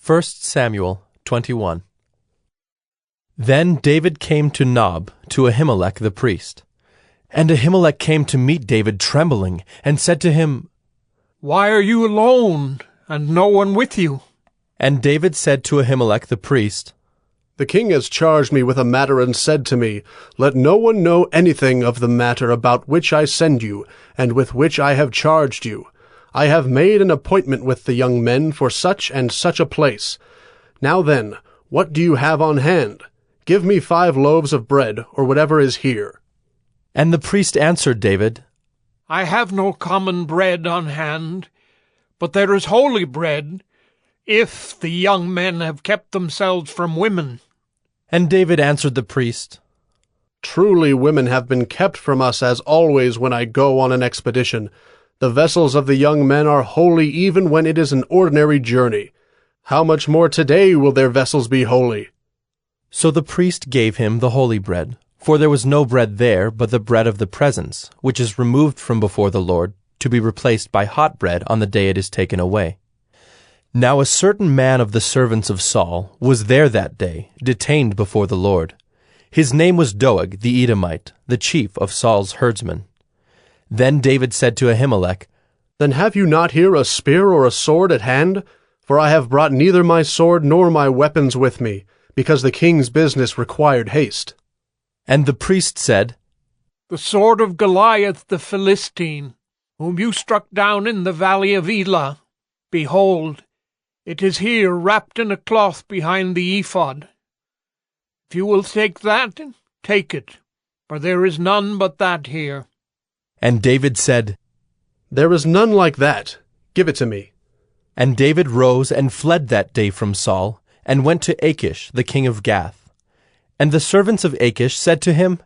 1 Samuel 21. Then David came to Nob, to Ahimelech the priest. And Ahimelech came to meet David trembling, and said to him, "Why are you alone, and no one with you?" And David said to Ahimelech the priest, "The king has charged me with a matter and said to me, Let no one know anything of the matter about which I send you, and with which I have charged you. I have made an appointment with the young men for such and such a place. Now then, what do you have on hand? Give me 5 loaves of bread, or whatever is here." And the priest answered David, "I have no common bread on hand, but there is holy bread, if the young men have kept themselves from women." And David answered the priest, "Truly women have been kept from us as always when I go on an expedition. The vessels of the young men are holy even when it is an ordinary journey. How much more today will their vessels be holy?" So the priest gave him the holy bread, for there was no bread there but the bread of the presence, which is removed from before the Lord, to be replaced by hot bread on the day it is taken away. Now a certain man of the servants of Saul was there that day, detained before the Lord. His name was Doeg the Edomite, the chief of Saul's herdsmen. Then David said to Ahimelech, "Then have you not here a spear or a sword at hand? For I have brought neither my sword nor my weapons with me, because the king's business required haste." And the priest said, "The sword of Goliath the Philistine, whom you struck down in the valley of Elah, behold, it is here wrapped in a cloth behind the ephod. If you will take that, take it, for there is none but that here." And David said, "There is none like that. Give it to me." And David rose and fled that day from Saul, and went to Achish the king of Gath. And the servants of Achish said to him,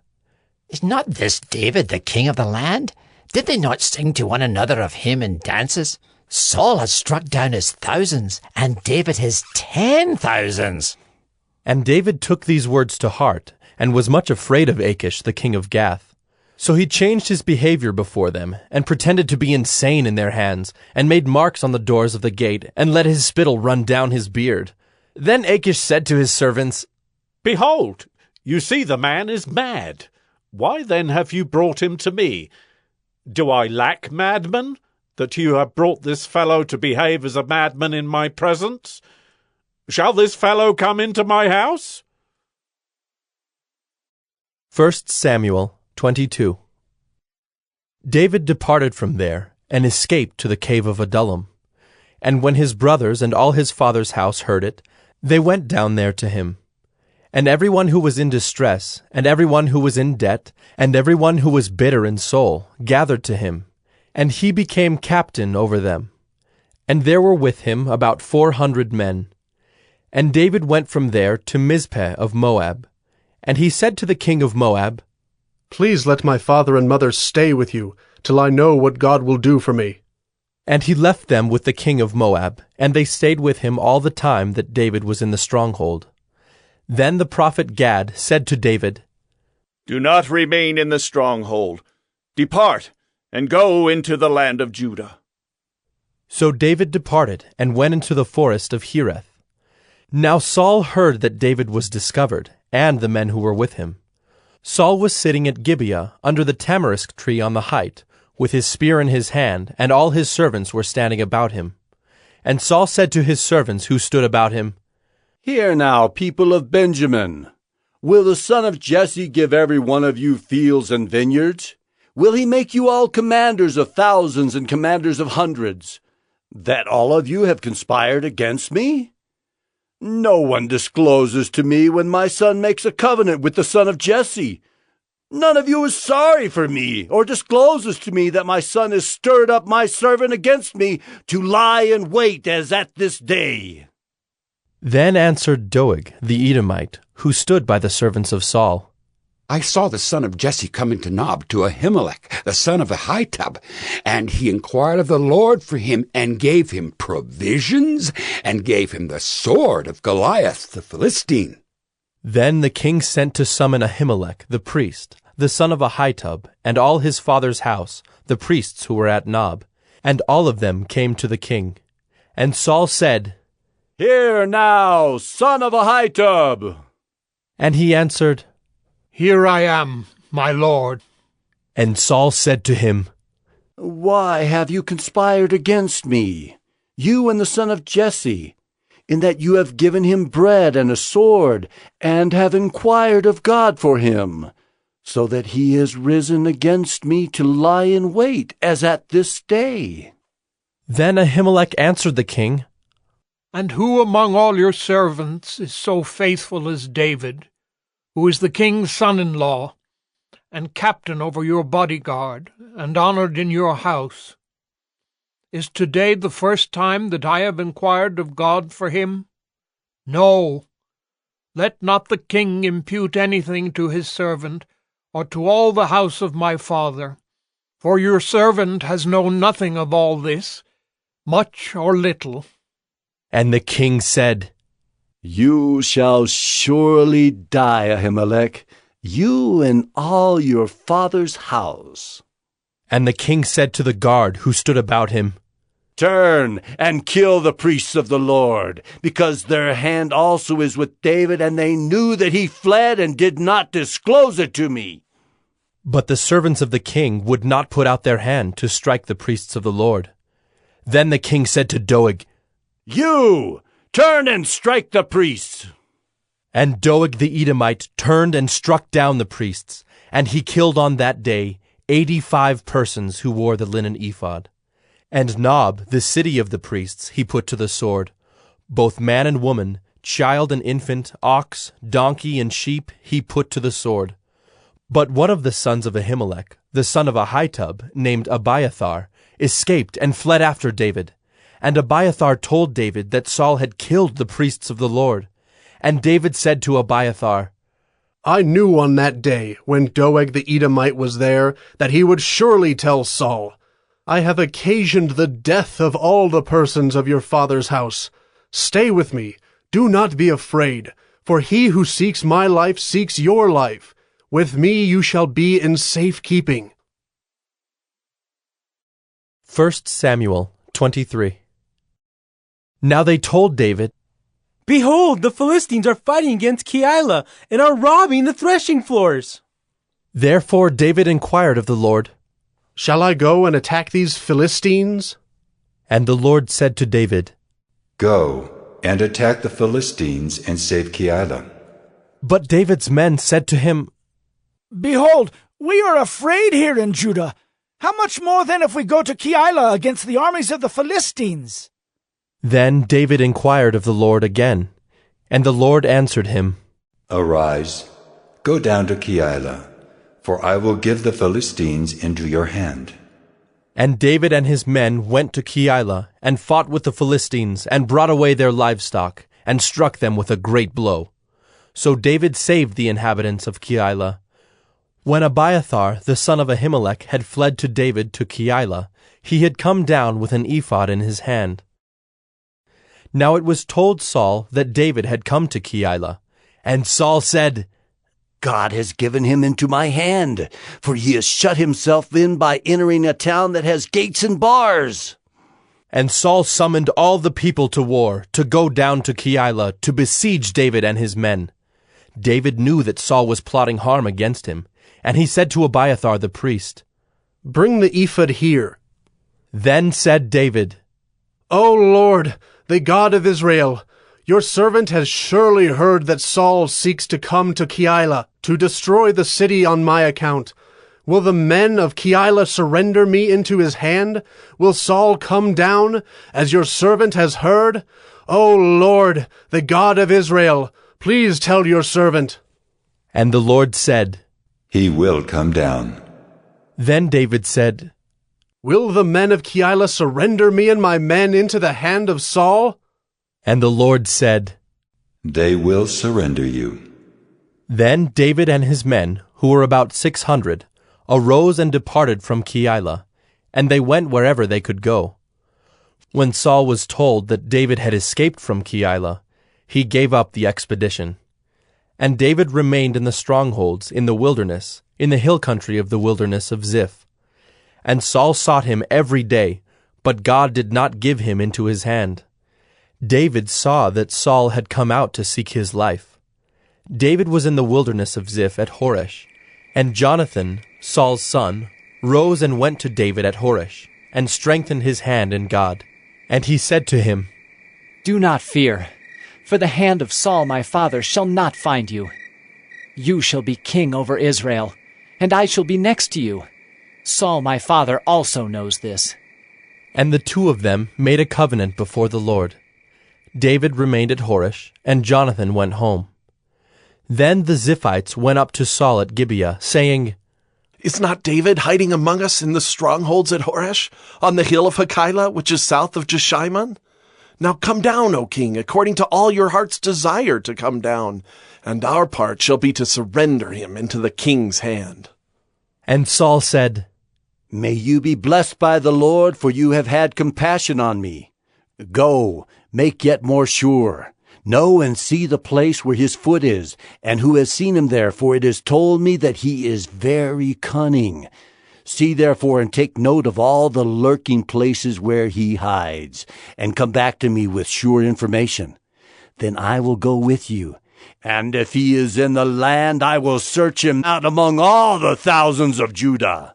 "Is not this David the king of the land? Did they not sing to one another of him in dances? Saul has struck down his thousands, and David his 10,000s. And David took these words to heart, and was much afraid of Achish the king of Gath. So he changed his behavior before them, and pretended to be insane in their hands, and made marks on the doors of the gate, and let his spittle run down his beard. Then Achish said to his servants, "Behold, you see the man is mad. Why then have you brought him to me? Do I lack madmen, that you have brought this fellow to behave as a madman in my presence? Shall this fellow come into my house?" 1 Samuel 22. David departed from there, and escaped to the cave of Adullam. And when his brothers and all his father's house heard it, they went down there to him. And everyone who was in distress, and everyone who was in debt, and everyone who was bitter in soul, gathered to him, and he became captain over them. And there were with him about 400 men. And David went from there to Mizpeh of Moab. And he said to the king of Moab, "Please let my father and mother stay with you, till I know what God will do for me." And he left them with the king of Moab, and they stayed with him all the time that David was in the stronghold. Then the prophet Gad said to David, "Do not remain in the stronghold. Depart, and go into the land of Judah." So David departed, and went into the forest of Hereth. Now Saul heard that David was discovered, and the men who were with him. Saul was sitting at Gibeah under the tamarisk tree on the height, with his spear in his hand, and all his servants were standing about him. And Saul said to his servants who stood about him, "Hear now, people of Benjamin. Will the son of Jesse give every one of you fields and vineyards? Will he make you all commanders of thousands and commanders of hundreds, that all of you have conspired against me? No one discloses to me when my son makes a covenant with the son of Jesse. None of you is sorry for me, or discloses to me that my son has stirred up my servant against me to lie in wait as at this day." Then answered Doeg the Edomite, who stood by the servants of Saul, "I saw the son of Jesse come into Nob to Ahimelech, the son of Ahitub, and he inquired of the Lord for him, and gave him provisions, and gave him the sword of Goliath the Philistine." Then the king sent to summon Ahimelech the priest, the son of Ahitub, and all his father's house, the priests who were at Nob, and all of them came to the king. And Saul said, Hear now, son of Ahitub. And he answered, Here I am, my lord. And Saul said to him, Why have you conspired against me, you and the son of Jesse, in that you have given him bread and a sword, and have inquired of God for him, so that he is risen against me to lie in wait, as at this day? Then Ahimelech answered the king, And who among all your servants is so faithful as David, who is the king's son-in-law, and captain over your bodyguard, and honored in your house? Is today the first time that I have inquired of God for him? No. Let not the king impute anything to his servant, or to all the house of my father, for your servant has known nothing of all this, much or little. And the king said, You shall surely die, Ahimelech, you and all your father's house. And the king said to the guard who stood about him, Turn and kill the priests of the Lord, because their hand also is with David, and they knew that he fled and did not disclose it to me. But the servants of the king would not put out their hand to strike the priests of the Lord. Then the king said to Doeg, You, turn and strike the priests. And Doeg the Edomite turned and struck down the priests, and he killed on that day 85 persons who wore the linen ephod. And Nob, the city of the priests, he put to the sword. Both man and woman, child and infant, ox, donkey, and sheep he put to the sword. But one of the sons of Ahimelech, the son of Ahitub, named Abiathar, escaped and fled after David. And Abiathar told David that Saul had killed the priests of the Lord. And David said to Abiathar, I knew on that day, when Doeg the Edomite was there, that he would surely tell Saul, I have occasioned the death of all the persons of your father's house. Stay with me, do not be afraid, for he who seeks my life seeks your life. With me you shall be in safe keeping. 1 Samuel 23. Now they told David, Behold, the Philistines are fighting against Keilah and are robbing the threshing floors. Therefore David inquired of the Lord, Shall I go and attack these Philistines? And the Lord said to David, Go and attack the Philistines and save Keilah. But David's men said to him, Behold, we are afraid here in Judah. How much more then if we go to Keilah against the armies of the Philistines? Then David inquired of the Lord again, and the Lord answered him, Arise, go down to Keilah, for I will give the Philistines into your hand. And David and his men went to Keilah, and fought with the Philistines, and brought away their livestock, and struck them with a great blow. So David saved the inhabitants of Keilah. When Abiathar, the son of Ahimelech, had fled to David to Keilah, he had come down with an ephod in his hand. Now it was told Saul that David had come to Keilah, and Saul said, God has given him into my hand, for he has shut himself in by entering a town that has gates and bars. And Saul summoned all the people to war, to go down to Keilah, to besiege David and his men. David knew that Saul was plotting harm against him, and he said to Abiathar the priest, Bring the ephod here. Then said David, O Lord, the God of Israel, your servant has surely heard that Saul seeks to come to Keilah, to destroy the city on my account. Will the men of Keilah surrender me into his hand? Will Saul come down, as your servant has heard? O Lord, the God of Israel, please tell your servant. And the Lord said, He will come down. Then David said, Will the men of Keilah surrender me and my men into the hand of Saul? And the Lord said, They will surrender you. Then David and his men, who were about 600, arose and departed from Keilah, and they went wherever they could go. When Saul was told that David had escaped from Keilah, he gave up the expedition. And David remained in the strongholds in the wilderness, in the hill country of the wilderness of Ziph. And Saul sought him every day, but God did not give him into his hand. David saw that Saul had come out to seek his life. David was in the wilderness of Ziph at Horesh, and Jonathan, Saul's son, rose and went to David at Horesh, and strengthened his hand in God. And he said to him, Do not fear, for the hand of Saul my father shall not find you. You shall be king over Israel, and I shall be next to you. Saul my father also knows this. And the two of them made a covenant before the Lord. David remained at Horesh, and Jonathan went home. Then the Ziphites went up to Saul at Gibeah, saying, Is not David hiding among us in the strongholds at Horesh, on the hill of Hakilah, which is south of Jeshimon? Now come down, O king, according to all your heart's desire to come down, and our part shall be to surrender him into the king's hand. And Saul said, May you be blessed by the Lord, for you have had compassion on me. Go, make yet more sure. Know and see the place where his foot is, and who has seen him there, for it is told me that he is very cunning. See therefore and take note of all the lurking places where he hides, and come back to me with sure information. Then I will go with you, and if he is in the land, I will search him out among all the thousands of Judah.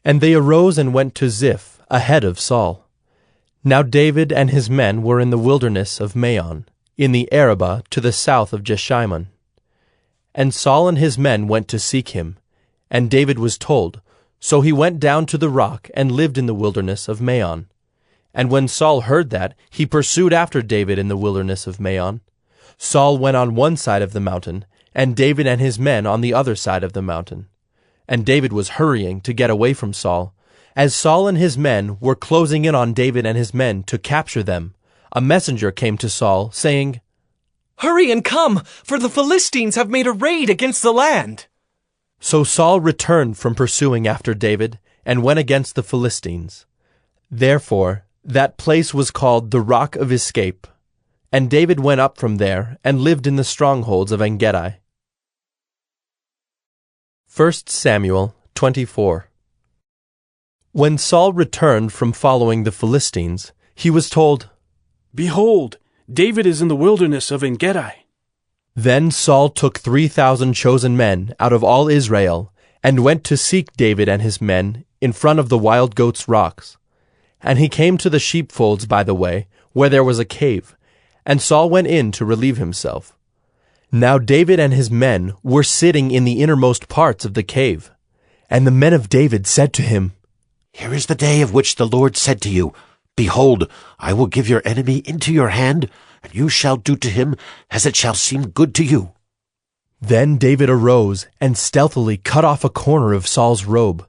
And they arose and went to Ziph, ahead of Saul. Now David and his men were in the wilderness of Maon, in the Arabah to the south of Jeshimon. And Saul and his men went to seek him, and David was told. So he went down to the rock and lived in the wilderness of Maon. And when Saul heard that, he pursued after David in the wilderness of Maon. Saul went on one side of the mountain, and David and his men on the other side of the mountain. And David was hurrying to get away from Saul. As Saul and his men were closing in on David and his men to capture them, a messenger came to Saul, saying, Hurry and come, for the Philistines have made a raid against the land. So Saul returned from pursuing after David, and went against the Philistines. Therefore that place was called the Rock of Escape. And David went up from there, and lived in the strongholds of En-gedi. 1 Samuel 24. When Saul returned from following the Philistines, he was told, Behold, David is in the wilderness of En-gedi. Then Saul took 3,000 chosen men out of all Israel, and went to seek David and his men in front of the wild goats' rocks. And he came to the sheepfolds by the way, where there was a cave, and Saul went in to relieve himself. Now David and his men were sitting in the innermost parts of the cave. And the men of David said to him, Here is the day of which the Lord said to you, Behold, I will give your enemy into your hand, and you shall do to him as it shall seem good to you. Then David arose and stealthily cut off a corner of Saul's robe.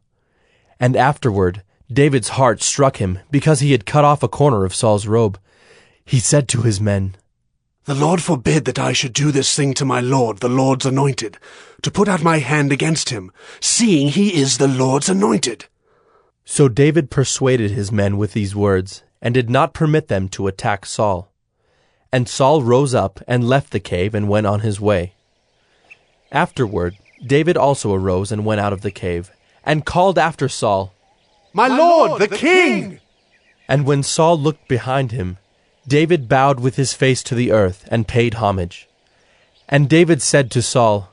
And afterward David's heart struck him because he had cut off a corner of Saul's robe. He said to his men, The Lord forbid that I should do this thing to my Lord, the Lord's anointed, to put out my hand against him, seeing he is the Lord's anointed. So David persuaded his men with these words, and did not permit them to attack Saul. And Saul rose up and left the cave and went on his way. Afterward David also arose and went out of the cave, and called after Saul, My Lord, the king! And when Saul looked behind him, David bowed with his face to the earth and paid homage. And David said to Saul,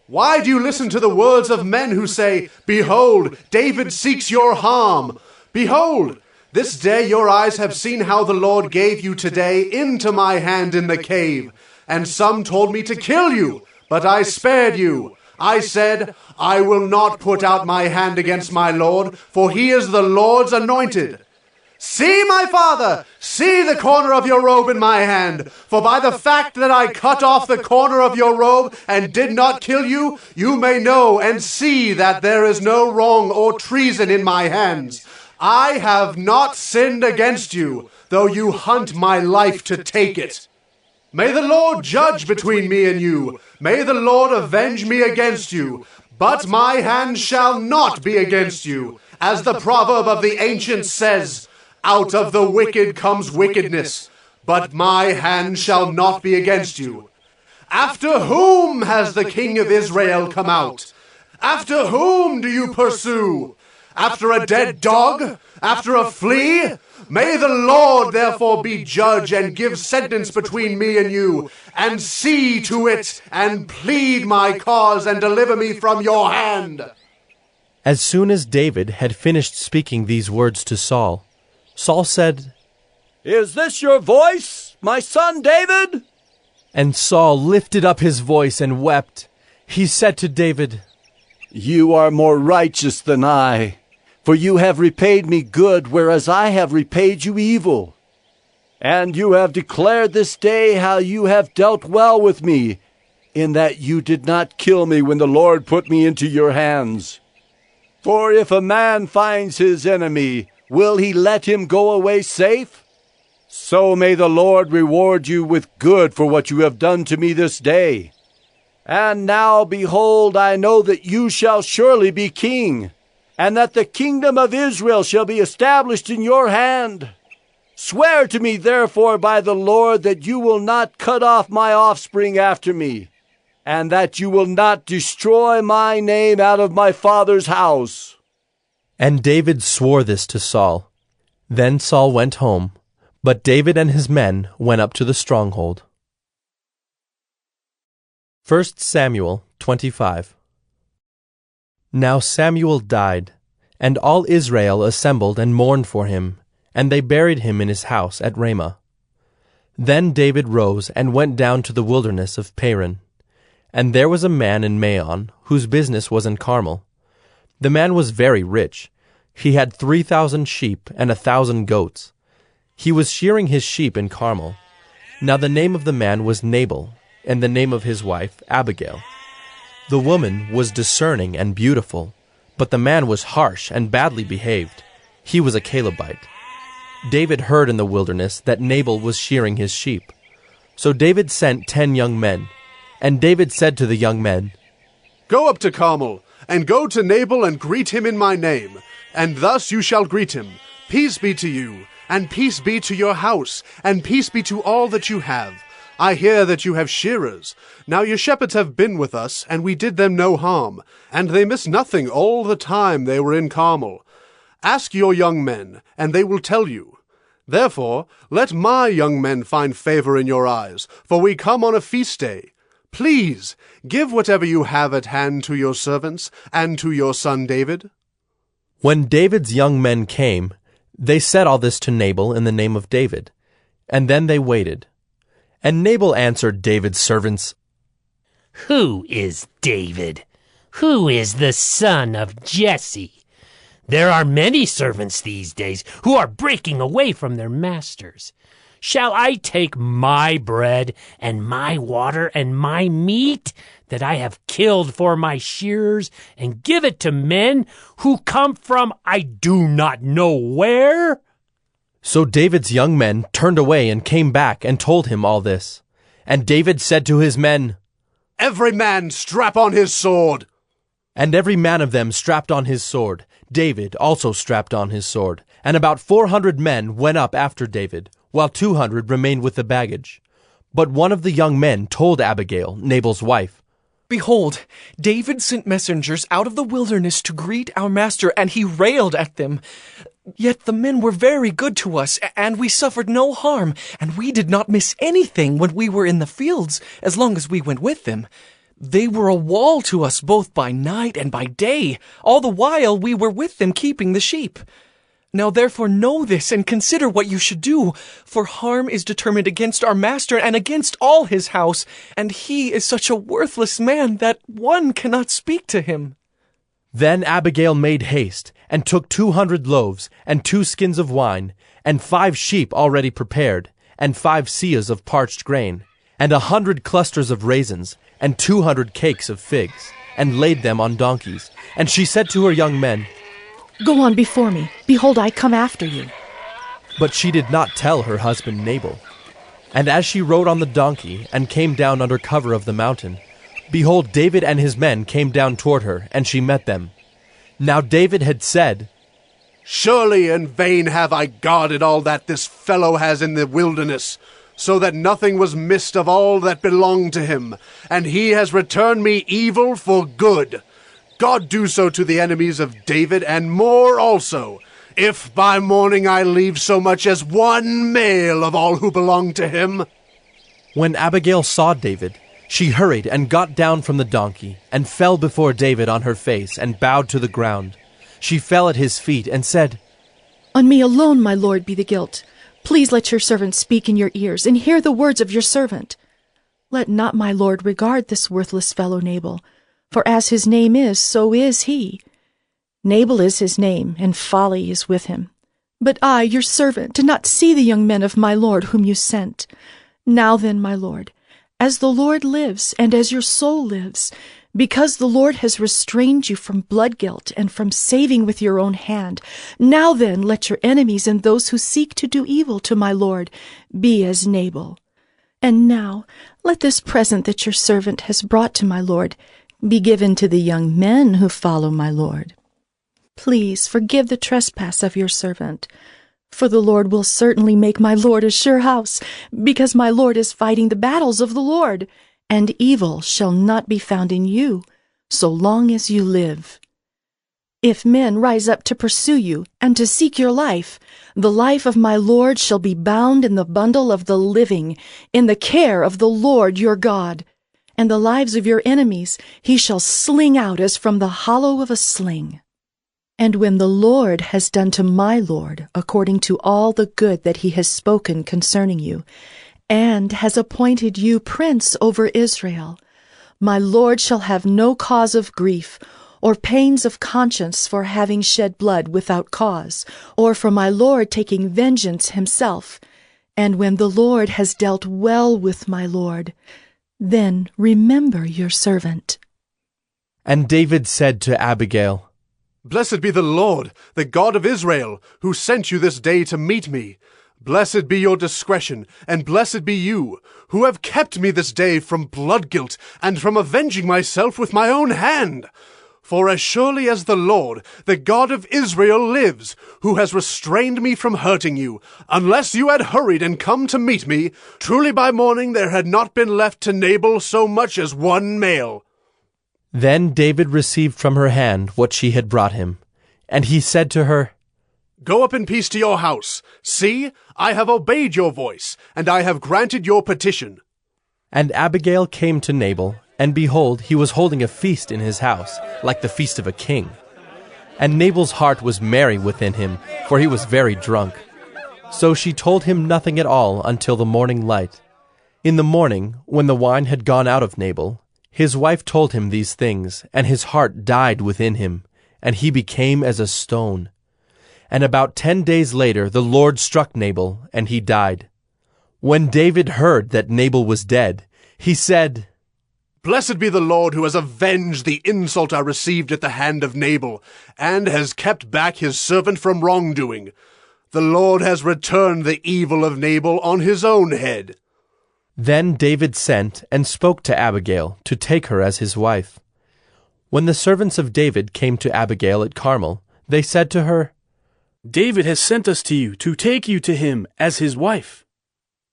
Why do you listen to the words of men who say, Behold, David seeks your harm? Behold, this day your eyes have seen how the Lord gave you today into my hand in the cave. And some told me to kill you, but I spared you. I said, I will not put out my hand against my Lord, for he is the Lord's anointed. See, my father, see the corner of your robe in my hand. For by the fact that I cut off the corner of your robe and did not kill you, you may know and see that there is no wrong or treason in my hands. I have not sinned against you, though you hunt my life to take it. May the Lord judge between me and you. May the Lord avenge me against you. But my hand shall not be against you. As the proverb of the ancients says, Out of the wicked comes wickedness, but my hand shall not be against you. After whom has the king of Israel come out? After whom do you pursue? After a dead dog? After a flea? May the Lord therefore be judge and give sentence between me and you, and see to it, and plead my cause, and deliver me from your hand. As soon as David had finished speaking these words to Saul, Saul said, Is this your voice, my son David? And Saul lifted up his voice and wept. He said to David, You are more righteous than I, for you have repaid me good, whereas I have repaid you evil. And you have declared this day how you have dealt well with me, in that you did not kill me when the Lord put me into your hands. For if a man finds his enemy, will he let him go away safe? So may the Lord reward you with good for what you have done to me this day. And now, behold, I know that you shall surely be king, and that the kingdom of Israel shall be established in your hand. Swear to me, therefore, by the Lord, that you will not cut off my offspring after me, and that you will not destroy my name out of my father's house. And David swore this to Saul. Then Saul went home, but David and his men went up to the stronghold. 1 Samuel 25. Now Samuel died, and all Israel assembled and mourned for him, and they buried him in his house at Ramah. Then David rose and went down to the wilderness of Paran. And there was a man in Maon, whose business was in Carmel. The man was very rich. He had 3,000 sheep and 1,000 goats. He was shearing his sheep in Carmel. Now the name of the man was Nabal, and the name of his wife Abigail. The woman was discerning and beautiful, but the man was harsh and badly behaved. He was a Calebite. David heard in the wilderness that Nabal was shearing his sheep. So David sent 10 young men, and David said to the young men, Go up to Carmel, and go to Nabal and greet him in my name, and thus you shall greet him. Peace be to you, and peace be to your house, and peace be to all that you have. I hear that you have shearers. Now your shepherds have been with us, and we did them no harm, and they missed nothing all the time they were in Carmel. Ask your young men, and they will tell you. Therefore, let my young men find favor in your eyes, for we come on a feast day. Please, give whatever you have at hand to your servants, and to your son David. When David's young men came, they said all this to Nabal in the name of David, and then they waited. And Nabal answered David's servants, Who is David? Who is the son of Jesse? There are many servants these days who are breaking away from their masters. Shall I take my bread and my water and my meat that I have killed for my shearers and give it to men who come from I do not know where? So David's young men turned away and came back and told him all this. And David said to his men, Every man strap on his sword. And every man of them strapped on his sword. David also strapped on his sword. And about 400 men went up after David, while 200 remained with the baggage. But one of the young men told Abigail, Nabal's wife, Behold, David sent messengers out of the wilderness to greet our master, and he railed at them. Yet the men were very good to us, and we suffered no harm, and we did not miss anything when we were in the fields, as long as we went with them. They were a wall to us both by night and by day, all the while we were with them keeping the sheep. Now therefore know this, and consider what you should do, for harm is determined against our master and against all his house, and he is such a worthless man that one cannot speak to him. Then Abigail made haste, and took 200 loaves, and 2 skins of wine, and 5 sheep already prepared, and 5 seahs of parched grain, and 100 clusters of raisins, and 200 cakes of figs, and laid them on donkeys. And she said to her young men, Go on before me. Behold, I come after you. But she did not tell her husband Nabal. And as she rode on the donkey, and came down under cover of the mountain, behold, David and his men came down toward her, and she met them. Now David had said, Surely in vain have I guarded all that this fellow has in the wilderness, so that nothing was missed of all that belonged to him, and he has returned me evil for good. God do so to the enemies of David, and more also, if by morning I leave so much as one male of all who belong to him. When Abigail saw David, she hurried and got down from the donkey, and fell before David on her face, and bowed to the ground. She fell at his feet, and said, On me alone, my lord, be the guilt. Please let your servant speak in your ears, and hear the words of your servant. Let not my lord regard this worthless fellow Nabal, for as his name is, so is he. Nabal is his name, and folly is with him. But I, your servant, did not see the young men of my lord whom you sent. Now then, my lord, as the Lord lives, and as your soul lives, because the Lord has restrained you from blood guilt and from saving with your own hand, now then let your enemies and those who seek to do evil to my lord be as Nabal. And now let this present that your servant has brought to my lord be given to the young men who follow my lord. Please forgive the trespass of your servant, for the Lord will certainly make my lord a sure house, because my lord is fighting the battles of the Lord, and evil shall not be found in you, so long as you live. If men rise up to pursue you, and to seek your life, the life of my lord shall be bound in the bundle of the living, in the care of the Lord your God. And the lives of your enemies he shall sling out as from the hollow of a sling. And when the Lord has done to my lord according to all the good that he has spoken concerning you, and has appointed you prince over Israel, my lord shall have no cause of grief, or pains of conscience for having shed blood without cause, or for my lord taking vengeance himself. And when the Lord has dealt well with my lord, then remember your servant. And David said to Abigail, Blessed be the Lord, the God of Israel, who sent you this day to meet me. Blessed be your discretion, and blessed be you, who have kept me this day from blood guilt, and from avenging myself with my own hand. For as surely as the Lord, the God of Israel, lives, who has restrained me from hurting you, unless you had hurried and come to meet me, truly by morning there had not been left to Nabal so much as one male. Then David received from her hand what she had brought him. And he said to her, Go up in peace to your house. See, I have obeyed your voice, and I have granted your petition. And Abigail came to Nabal, and behold, he was holding a feast in his house, like the feast of a king. And Nabal's heart was merry within him, for he was very drunk. So she told him nothing at all until the morning light. In the morning, when the wine had gone out of Nabal, his wife told him these things, and his heart died within him, and he became as a stone. And about 10 days later the Lord struck Nabal, and he died. When David heard that Nabal was dead, he said, Blessed be the Lord who has avenged the insult I received at the hand of Nabal, and has kept back his servant from wrongdoing. The Lord has returned the evil of Nabal on his own head. Then David sent and spoke to Abigail to take her as his wife. When the servants of David came to Abigail at Carmel, they said to her, David has sent us to you to take you to him as his wife.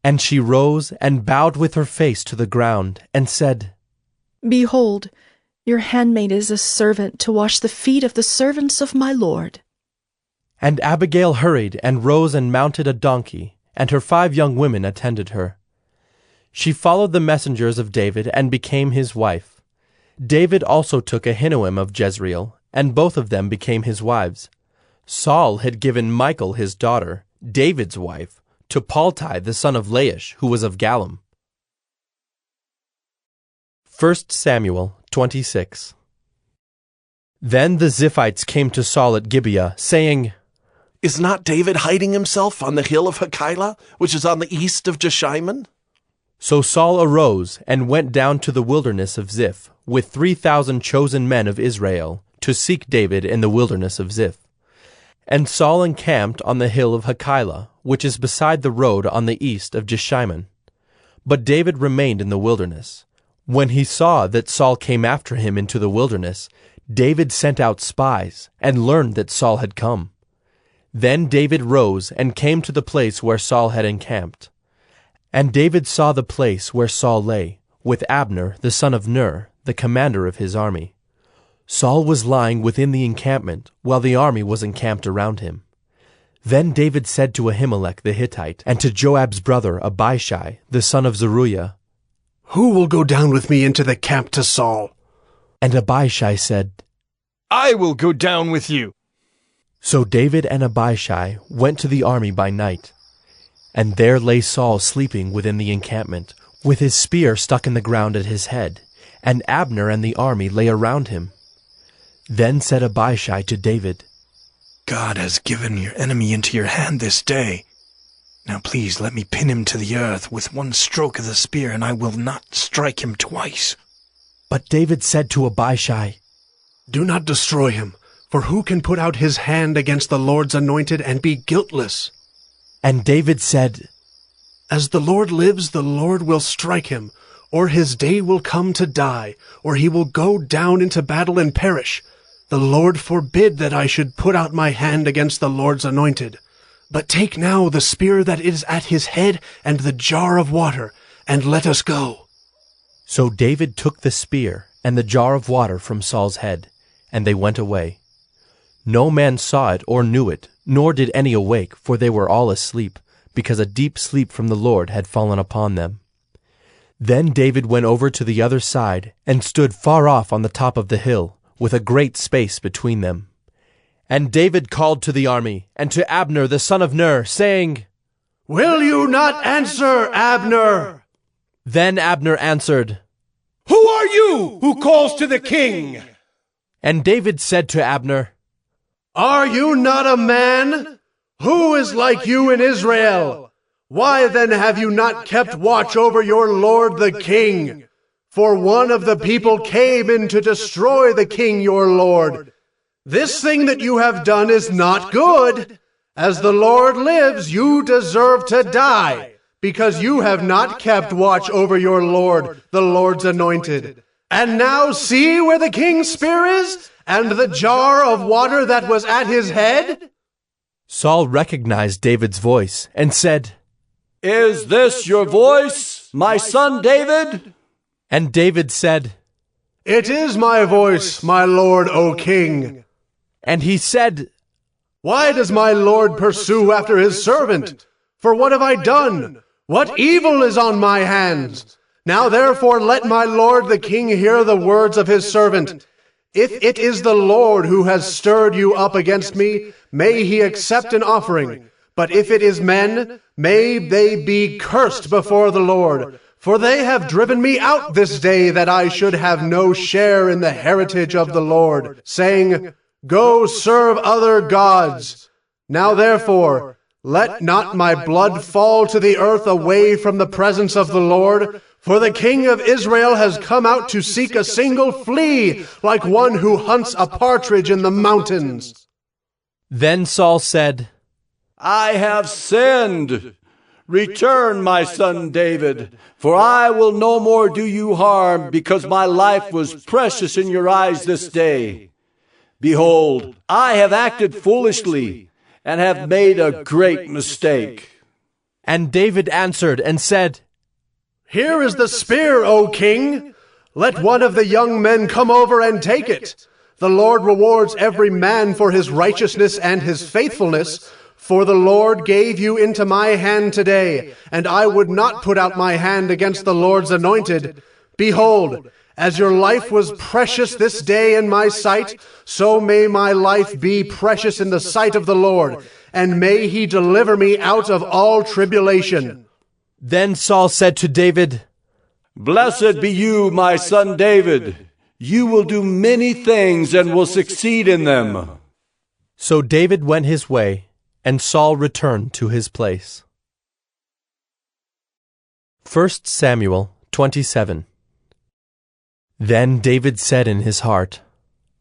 And she rose and bowed with her face to the ground, and said, Behold, your handmaid is a servant to wash the feet of the servants of my lord. And Abigail hurried and rose and mounted a donkey, and her 5 young women attended her. She followed the messengers of David and became his wife. David also took Ahinoam of Jezreel, and both of them became his wives. Saul had given Michal his daughter, David's wife, to Paltai the son of Laish, who was of Gallim. 1 Samuel 26. Then the Ziphites came to Saul at Gibeah, saying, Is not David hiding himself on the hill of Hachilah, which is on the east of Jeshimon? So Saul arose and went down to the wilderness of Ziph with 3,000 chosen men of Israel to seek David in the wilderness of Ziph. And Saul encamped on the hill of Hachilah, which is beside the road on the east of Jeshimon. But David remained in the wilderness. When he saw that Saul came after him into the wilderness, David sent out spies and learned that Saul had come. Then David rose and came to the place where Saul had encamped. And David saw the place where Saul lay, with Abner the son of Ner, the commander of his army. Saul was lying within the encampment, while the army was encamped around him. Then David said to Ahimelech the Hittite, and to Joab's brother Abishai, the son of Zeruiah, "Who will go down with me into the camp to Saul?" And Abishai said, "I will go down with you." So David and Abishai went to the army by night. And there lay Saul sleeping within the encampment, with his spear stuck in the ground at his head, and Abner and the army lay around him. Then said Abishai to David, "God has given your enemy into your hand this day. Now please let me pin him to the earth with one stroke of the spear, and I will not strike him twice." But David said to Abishai, "Do not destroy him, for who can put out his hand against the Lord's anointed and be guiltless?" And David said, "As the Lord lives, the Lord will strike him, or his day will come to die, or he will go down into battle and perish. The Lord forbid that I should put out my hand against the Lord's anointed. But take now the spear that is at his head and the jar of water, and let us go." So David took the spear and the jar of water from Saul's head, and they went away. No man saw it or knew it, nor did any awake, for they were all asleep, because a deep sleep from the Lord had fallen upon them. Then David went over to the other side, and stood far off on the top of the hill, with a great space between them. And David called to the army, and to Abner the son of Ner, saying, "Will you not answer, Abner?" Then Abner answered, "Who are you who calls to the king?" And David said to Abner, "Are you not a man? Who is like you in Israel? Why then have you not kept watch over your lord the king? For one of the people came in to destroy the king your lord. This thing that you have done is not good. As the Lord lives, you deserve to die, because you have not kept watch over your lord, the Lord's anointed. And now see where the king's spear is, and the jar of water that was at his head?" Saul recognized David's voice, and said, "Is this your voice, my son David?" And David said, "It is my voice, my lord, O king." And he said, "Why does my lord pursue after his servant? For what have I done? What evil is on my hands? Now therefore let my lord the king hear the words of his servant. If it is the Lord who has stirred you up against me, may he accept an offering. But if it is men, may they be cursed before the Lord. For they have driven me out this day that I should have no share in the heritage of the Lord, saying, 'Go serve other gods.' Now therefore, let not my blood fall to the earth away from the presence of the Lord, for the king of Israel has come out to seek a single flea, like one who hunts a partridge in the mountains." Then Saul said, "I have sinned. Return, my son David, for I will no more do you harm, because my life was precious in your eyes this day. Behold, I have acted foolishly, and have made a great mistake." And David answered and said, "Here is the spear, O king. Let one of the young men come over and take it. The Lord rewards every man for his righteousness and his faithfulness, for the Lord gave you into my hand today, and I would not put out my hand against the Lord's anointed. Behold, as your life was precious this day in my sight, so may my life be precious in the sight of the Lord, and may he deliver me out of all tribulation." Then Saul said to David, "Blessed be you, my son David. You will do many things and will succeed in them." So David went his way, and Saul returned to his place. 1 Samuel 27. Then David said in his heart,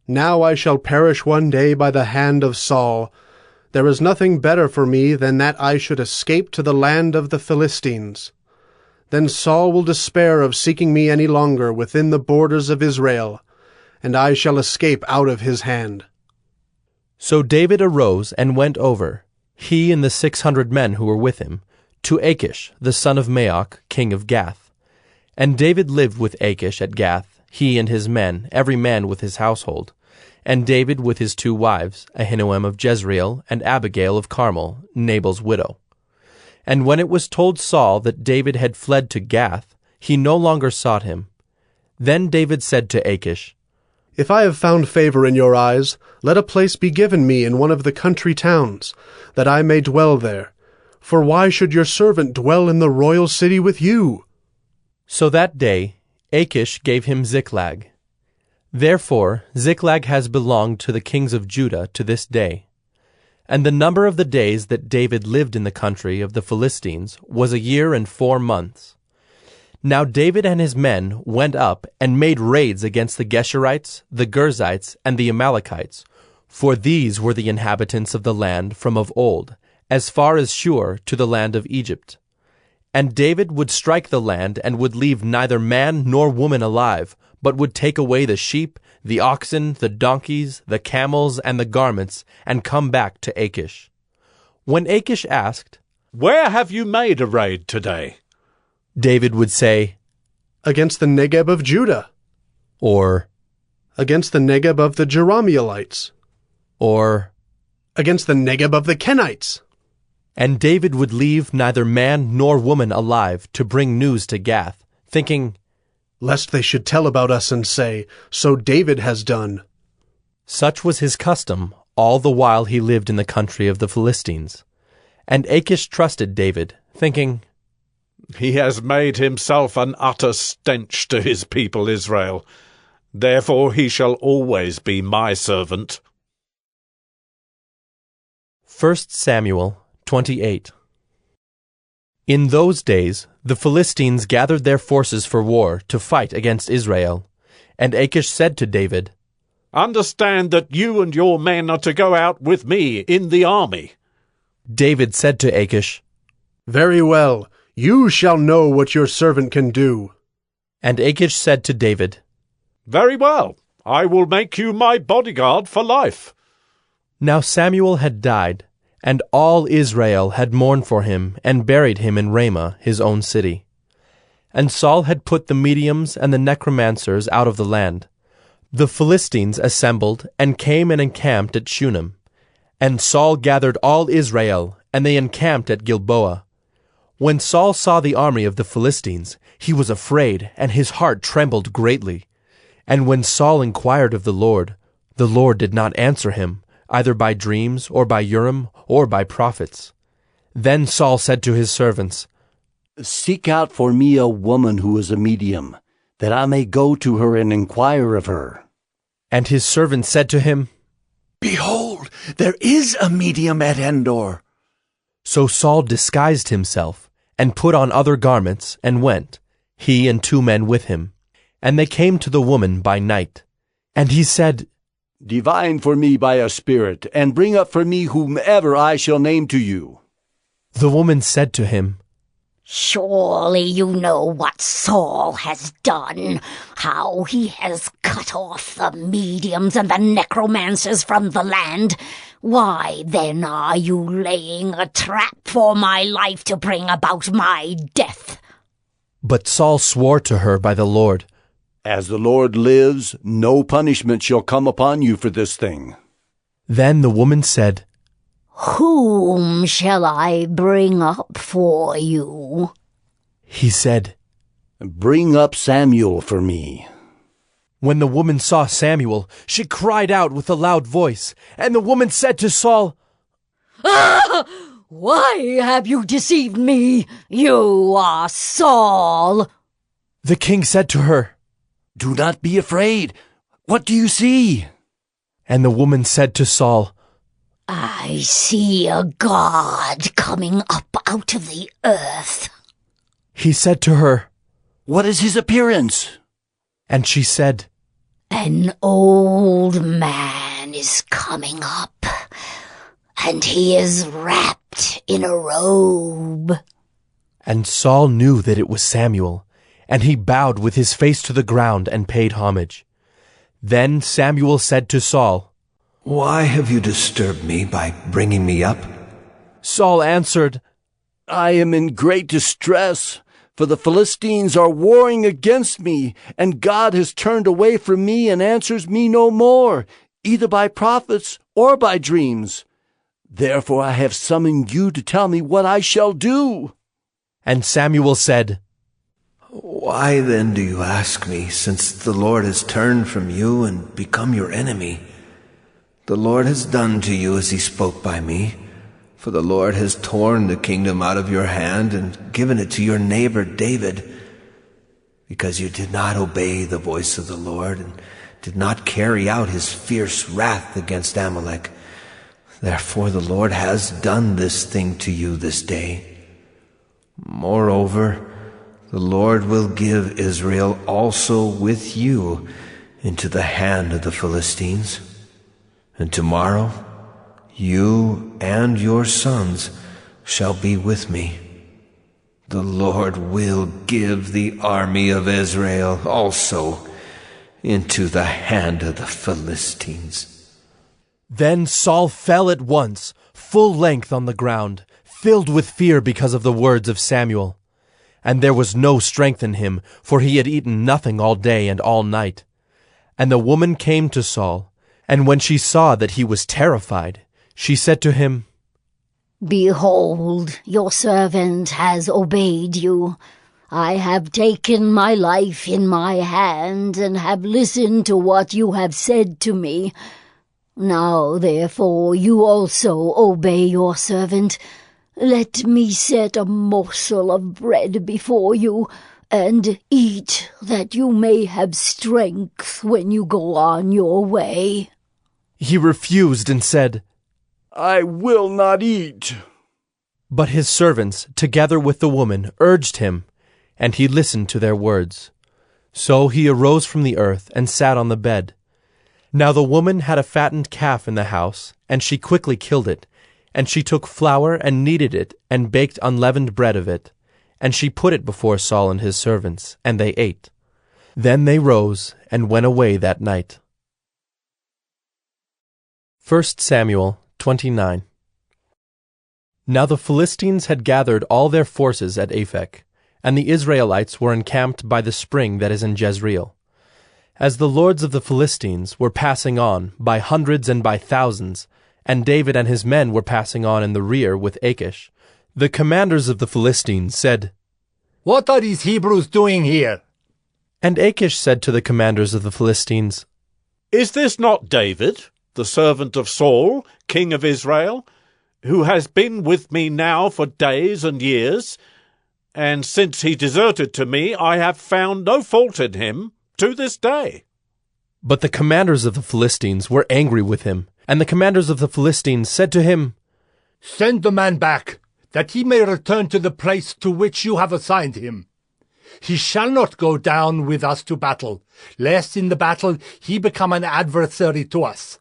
"Now I shall perish one day by the hand of Saul. There is nothing better for me than that I should escape to the land of the Philistines. Then Saul will despair of seeking me any longer within the borders of Israel, and I shall escape out of his hand." So David arose and went over, he and the 600 men who were with him, to Achish, the son of Maoch, king of Gath. And David lived with Achish at Gath, he and his men, every man with his household, and David with his 2 wives, Ahinoam of Jezreel and Abigail of Carmel, Nabal's widow. And when it was told Saul that David had fled to Gath, he no longer sought him. Then David said to Achish, If I have found favor in your eyes, let a place be given me in one of the country towns, that I may dwell there. For why should your servant dwell in the royal city with you? So that day Achish gave him Ziklag. Therefore Ziklag has belonged to the kings of Judah to this day. And the number of the days that David lived in the country of the Philistines was 1 year and 4 months. Now David and his men went up and made raids against the Geshurites, the Girzites, and the Amalekites, for these were the inhabitants of the land from of old, as far as Shur to the land of Egypt. And David would strike the land and would leave neither man nor woman alive, but would take away the sheep, the oxen, the donkeys, the camels, and the garments, and come back to Achish. When Achish asked, Where have you made a raid today? David would say, Against the Negeb of Judah. Or, Against the Negeb of the Jerahmeelites. Or, Against the Negeb of the Kenites. And David would leave neither man nor woman alive to bring news to Gath, thinking, Lest they should tell about us and say, So David has done. Such was his custom all the while he lived in the country of the Philistines. And Achish trusted David, thinking, He has made himself an utter stench to his people Israel. Therefore he shall always be my servant. 1 Samuel 28. In those days the Philistines gathered their forces for war to fight against Israel. And Achish said to David, Understand that you and your men are to go out with me in the army. David said to Achish, Very well, you shall know what your servant can do. And Achish said to David, Very well, I will make you my bodyguard for life. Now Samuel had died, and all Israel had mourned for him and buried him in Ramah, his own city. And Saul had put the mediums and the necromancers out of the land. The Philistines assembled and came and encamped at Shunem. And Saul gathered all Israel, and they encamped at Gilboa. When Saul saw the army of the Philistines, he was afraid, and his heart trembled greatly. And when Saul inquired of the Lord did not answer him, either by dreams, or by Urim, or by prophets. Then Saul said to his servants, Seek out for me a woman who is a medium, that I may go to her and inquire of her. And his servants said to him, Behold, there is a medium at Endor. So Saul disguised himself, and put on other garments, and went, he and 2 men with him. And they came to the woman by night. And he said, Divine for me by a spirit, and bring up for me whomever I shall name to you. The woman said to him, Surely you know what Saul has done, how he has cut off the mediums and the necromancers from the land. Why then are you laying a trap for my life to bring about my death? But Saul swore to her by the Lord, As the Lord lives, no punishment shall come upon you for this thing. Then the woman said, Whom shall I bring up for you? He said, Bring up Samuel for me. When the woman saw Samuel, she cried out with a loud voice, and the woman said to Saul, Why have you deceived me? You are Saul. The king said to her, Do not be afraid. What do you see? And the woman said to Saul, I see a god coming up out of the earth. He said to her, What is his appearance? And she said, An old man is coming up, and he is wrapped in a robe. And Saul knew that it was Samuel, and he bowed with his face to the ground and paid homage. Then Samuel said to Saul, Why have you disturbed me by bringing me up? Saul answered, I am in great distress, for the Philistines are warring against me, and God has turned away from me and answers me no more. either by prophets or by dreams. Therefore I have summoned you to tell me what I shall do. And Samuel said, Why then do you ask me, since the Lord has turned from you and become your enemy? The Lord has done to you as he spoke by me, for the Lord has torn the kingdom out of your hand and given it to your neighbor David, because you did not obey the voice of the Lord and did not carry out his fierce wrath against Amalek. Therefore the Lord has done this thing to you this day. Moreover, the Lord will give Israel also with you into the hand of the Philistines. And tomorrow you and your sons shall be with me. The Lord will give the army of Israel also into the hand of the Philistines. Then Saul fell at once, full length on the ground, filled with fear because of the words of Samuel. And there was no strength in him, for he had eaten nothing all day and all night. And the woman came to Saul, and when she saw that he was terrified, she said to him, Behold, your servant has obeyed you. I have taken my life in my hand, and have listened to what you have said to me. Now, therefore, you also obey your servant. Let me set a morsel of bread before you, and eat, that you may have strength when you go on your way. He refused and said, I will not eat. But his servants, together with the woman, urged him, and he listened to their words. So he arose from the earth and sat on the bed. Now the woman had a fattened calf in the house, and she quickly killed it. And she took flour and kneaded it, and baked unleavened bread of it. And she put it before Saul and his servants, and they ate. Then they rose and went away that night. 1 Samuel 29. Now the Philistines had gathered all their forces at Aphek, and the Israelites were encamped by the spring that is in Jezreel. As the lords of the Philistines were passing on by hundreds and by thousands, and David and his men were passing on in the rear with Achish, the commanders of the Philistines said, What are these Hebrews doing here? And Achish said to the commanders of the Philistines, Is this not David, the servant of Saul, king of Israel, who has been with me now for days and years? And since he deserted to me, I have found no fault in him to this day. But the commanders of the Philistines were angry with him, and the commanders of the Philistines said to him, Send the man back, that he may return to the place to which you have assigned him. He shall not go down with us to battle, lest in the battle he become an adversary to us.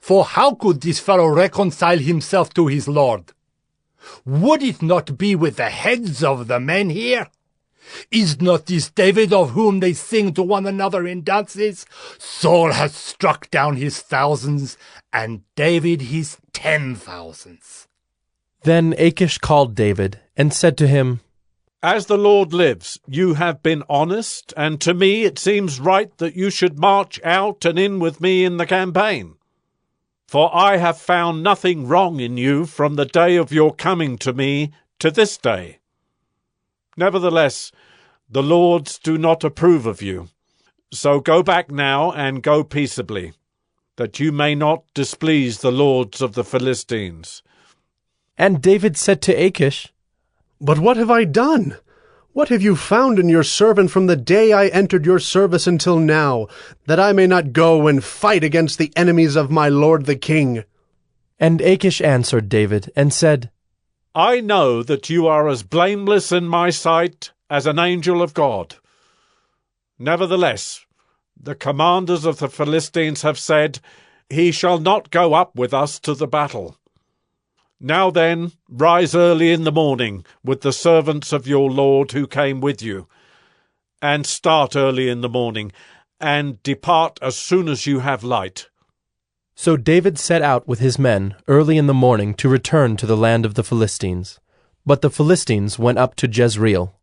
For how could this fellow reconcile himself to his Lord? Would it not be with the heads of the men here? Is not this David of whom they sing to one another in dances? Saul has struck down his thousands, and David his 10,000s. Then Achish called David and said to him, As the Lord lives, you have been honest, and to me it seems right that you should march out and in with me in the campaign. For I have found nothing wrong in you from the day of your coming to me to this day. Nevertheless, the lords do not approve of you. So go back now and go peaceably, that you may not displease the lords of the Philistines. And David said to Achish, But what have I done? What have you found in your servant from the day I entered your service until now, that I may not go and fight against the enemies of my lord the king? And Achish answered David and said, I know that you are as blameless in my sight as an angel of God. Nevertheless, the commanders of the Philistines have said, He shall not go up with us to the battle. Now then, rise early in the morning with the servants of your Lord who came with you, and start early in the morning, and depart as soon as you have light. So David set out with his men early in the morning to return to the land of the Philistines. But the Philistines went up to Jezreel.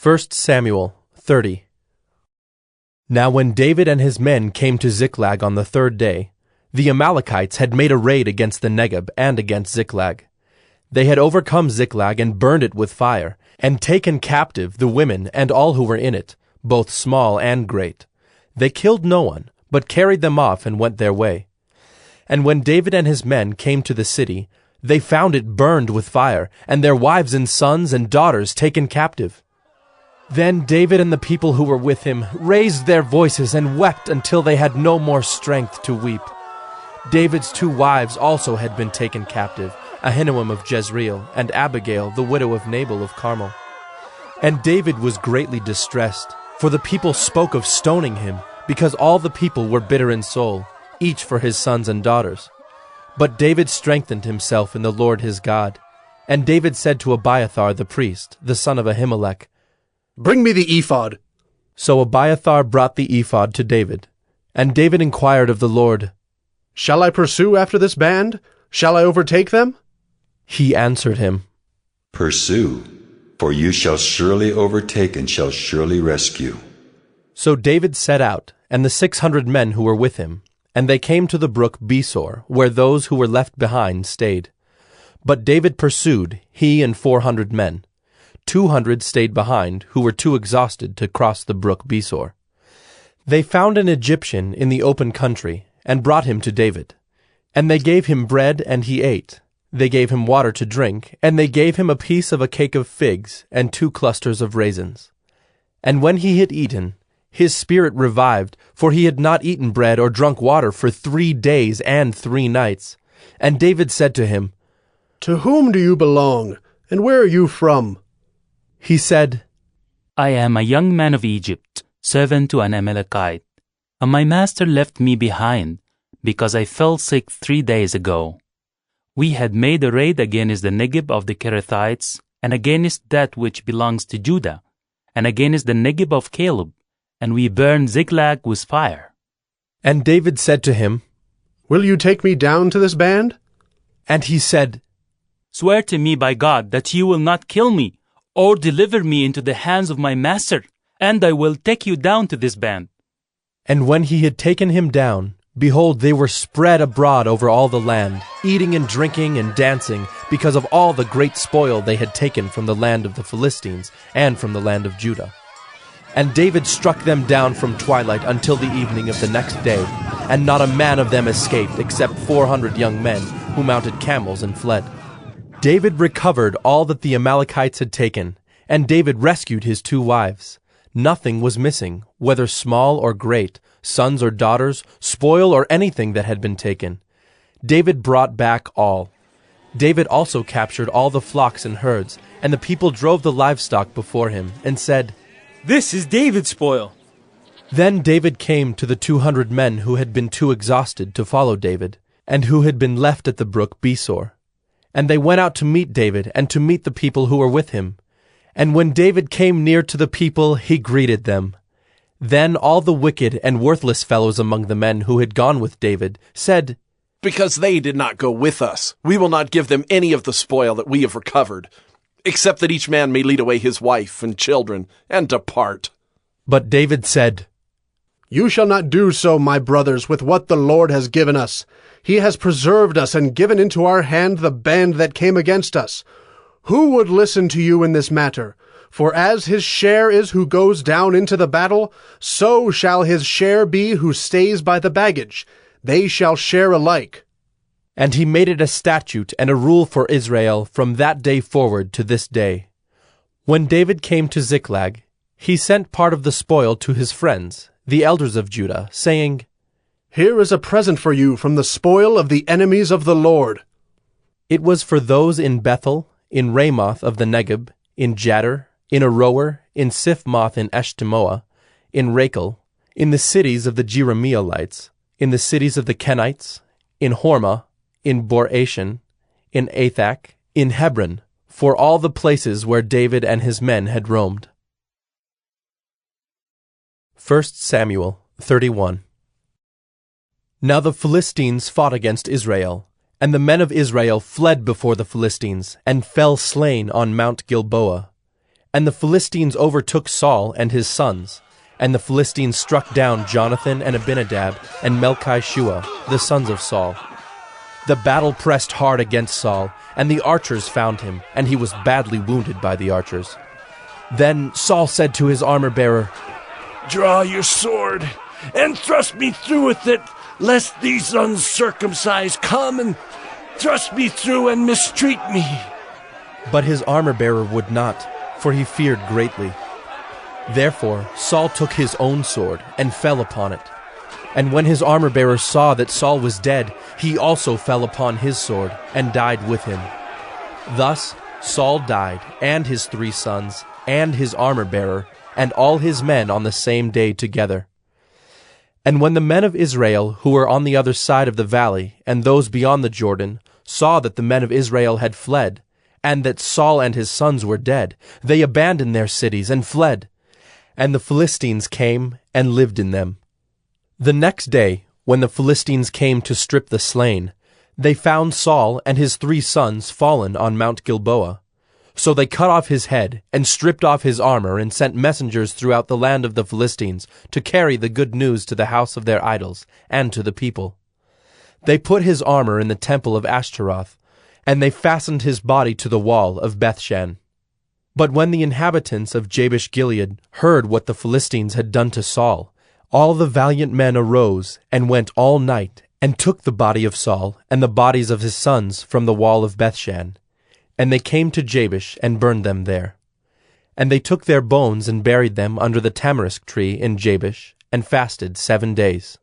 1 Samuel 30. Now when David and his men came to Ziklag on the third day, the Amalekites had made a raid against the Negeb and against Ziklag. They had overcome Ziklag and burned it with fire, and taken captive the women and all who were in it, both small and great. They killed no one, but carried them off and went their way. And when David and his men came to the city, they found it burned with fire, and their wives and sons and daughters taken captive. Then David and the people who were with him raised their voices and wept until they had no more strength to weep. David's 2 wives also had been taken captive, Ahinoam of Jezreel, and Abigail, the widow of Nabal of Carmel. And David was greatly distressed, for the people spoke of stoning him, because all the people were bitter in soul, each for his sons and daughters. But David strengthened himself in the Lord his God. And David said to Abiathar the priest, the son of Ahimelech, "Bring me the ephod." So Abiathar brought the ephod to David. And David inquired of the Lord, "Shall I pursue after this band? Shall I overtake them?" He answered him, "Pursue, for you shall surely overtake and shall surely rescue." So David set out, and the 600 men who were with him, and they came to the brook Besor, where those who were left behind stayed. But David pursued, he and 400 men. 200 stayed behind, who were too exhausted to cross the brook Besor. They found an Egyptian in the open country, and brought him to David. And they gave him bread, and he ate. They gave him water to drink, and they gave him a piece of a cake of figs, and 2 clusters of raisins. And when he had eaten, his spirit revived, for he had not eaten bread or drunk water for 3 days and 3 nights. And David said to him, "To whom do you belong, and where are you from?" He said, "I am a young man of Egypt, servant to an Amalekite, and my master left me behind, because I fell sick 3 days ago. We had made a raid against the Negeb of the Kerethites, and against that which belongs to Judah, and against the Negeb of Caleb, and we burned Ziklag with fire." And David said to him, "Will you take me down to this band?" And he said, "Swear to me by God that you will not kill me, or deliver me into the hands of my master, and I will take you down to this band." And when he had taken him down, behold, they were spread abroad over all the land, eating and drinking and dancing, because of all the great spoil they had taken from the land of the Philistines and from the land of Judah. And David struck them down from twilight until the evening of the next day, and not a man of them escaped, except 400 young men, who mounted camels and fled. David recovered all that the Amalekites had taken, and David rescued his 2 wives. Nothing was missing, whether small or great, sons or daughters, spoil or anything that had been taken. David brought back all. David also captured all the flocks and herds, and the people drove the livestock before him, and said, "This is David's spoil." Then David came to the 200 men who had been too exhausted to follow David, and who had been left at the brook Besor. And they went out to meet David and to meet the people who were with him. And when David came near to the people, he greeted them. Then all the wicked and worthless fellows among the men who had gone with David said, "Because they did not go with us, we will not give them any of the spoil that we have recovered, except that each man may lead away his wife and children and depart." But David said, "You shall not do so, my brothers, with what the Lord has given us. He has preserved us and given into our hand the band that came against us. Who would listen to you in this matter? For as his share is who goes down into the battle, so shall his share be who stays by the baggage. They shall share alike." And he made it a statute and a rule for Israel from that day forward to this day. When David came to Ziklag, he sent part of the spoil to his friends, the elders of Judah, saying, "Here is a present for you from the spoil of the enemies of the Lord." It was for those in Bethel, in Ramoth of the Negeb, in Jadar, in Aroer, in Siphmoth in Eshtemoa, in Rachel, in the cities of the Jerahmeelites, in the cities of the Kenites, in Hormah, in Bor-Ashan, in Athak, in Hebron, for all the places where David and his men had roamed. 1 Samuel 31. Now the Philistines fought against Israel, and the men of Israel fled before the Philistines, and fell slain on Mount Gilboa. And the Philistines overtook Saul and his sons, And the Philistines struck down Jonathan and Abinadab and Melchi-Shua, the sons of Saul. The battle pressed hard against Saul, and the archers found him, and he was badly wounded by the archers. Then Saul said to his armor-bearer, "Draw your sword, and thrust me through with it, lest these uncircumcised come and thrust me through and mistreat me." But his armor-bearer would not, for he feared greatly. Therefore Saul took his own sword and fell upon it. And when his armor-bearer saw that Saul was dead, he also fell upon his sword and died with him. Thus Saul died, and his 3 sons, and his armor-bearer, and all his men on the same day together. And when the men of Israel, who were on the other side of the valley, and those beyond the Jordan, saw that the men of Israel had fled, and that Saul and his sons were dead, they abandoned their cities and fled. And the Philistines came and lived in them. The next day, when the Philistines came to strip the slain, they found Saul and his 3 sons fallen on Mount Gilboa. So they cut off his head and stripped off his armor and sent messengers throughout the land of the Philistines to carry the good news to the house of their idols and to the people. They put his armor in the temple of Ashtaroth, and they fastened his body to the wall of Bethshan. But when the inhabitants of Jabesh-Gilead heard what the Philistines had done to Saul, all the valiant men arose and went all night and took the body of Saul and the bodies of his sons from the wall of Bethshan. And they came to Jabesh and burned them there. And they took their bones and buried them under the tamarisk tree in Jabesh and fasted 7 days.